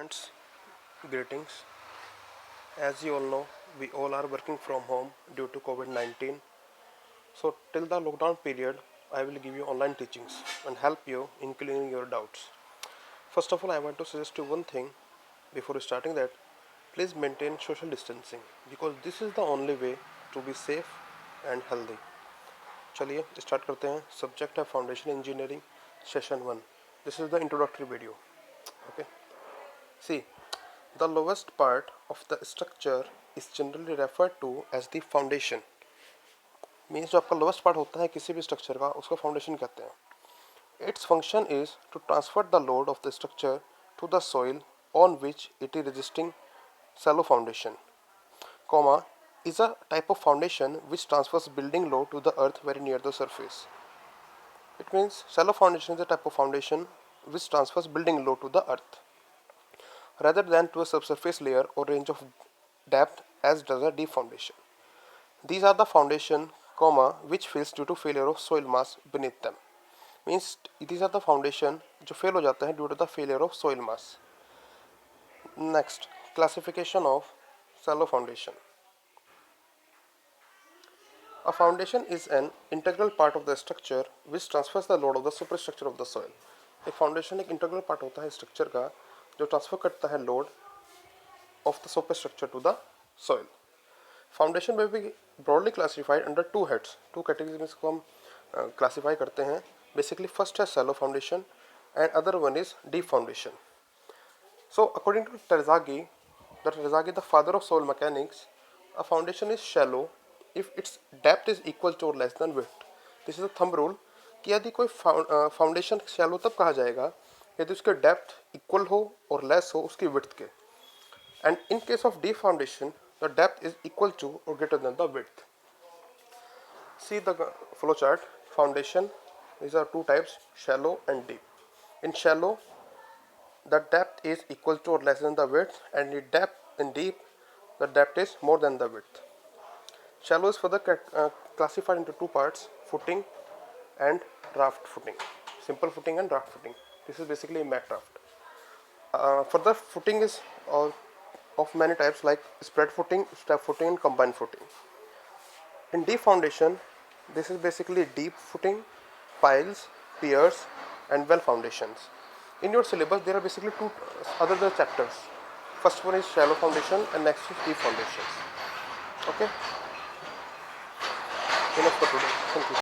Friends, greetings. As you all know, we all are working from home due to COVID-19. So, till the lockdown period, I will give you online teachings and help you in clearing your doubts. First of all, I want to suggest you one thing before starting that. Please maintain social distancing because this is the only way to be safe and healthy. चलिए start करते हैं. Subject है foundation engineering session 1. This is the introductory video. Okay. See, the lowest part of the structure is generally referred to as the foundation. Means जो आपका lowest part होता है किसी भी स्ट्रक्चर का उसको फाउंडेशन कहते हैं. It's function is to transfer the load of the structure to the soil on which it is resisting shallow foundation, comma, is a type of foundation which transfers building load to the earth very near the surface. It means shallow foundation is a type of foundation which transfers building load to the earth rather than to a subsurface layer or range of depth as does a deep foundation. These are the foundation, comma, which fails due to failure of soil mass beneath them. Means these are the foundation जो fail हो जाते हैं due to the failure of soil mass. Next, classification of shallow foundation. A foundation is an integral part of the structure which transfers the load of the superstructure of the soil. एक foundation एक integral part होता है structure का जो transfer करता है load of the superstructure to the soil. Foundation may be broadly classified under two heads. Two categories में इसको हम classify करते हैं. Basically first है shallow foundation and other one is deep foundation. So according to Terzaghi, the father of soil mechanics, a foundation is shallow if its depth is equal to or less than width. This is a thumb rule कि यदि कोई foundation shallow तब कहा जाएगा यदि उसके depth equal हो और लेस हो उसकी विड्थ के. And in case of deep foundation the depth is equal to or greater than the width. See the flow chart. Foundation, these are two types, shallow and deep. In shallow, the depth is equal to or less than the width, and in deep, the depth is more than the width. Shallow is further classified into two parts: footing and raft footing. Simple footing and raft footing. This is basically a mat raft. Further, footing is of many types like spread footing, step footing, and combined footing. In deep foundation, this is basically deep footing, piles, piers, and well foundations. In your syllabus, there are basically two other chapters. First one is shallow foundation, and next is deep foundations. Okay. Enough for today. Thank you.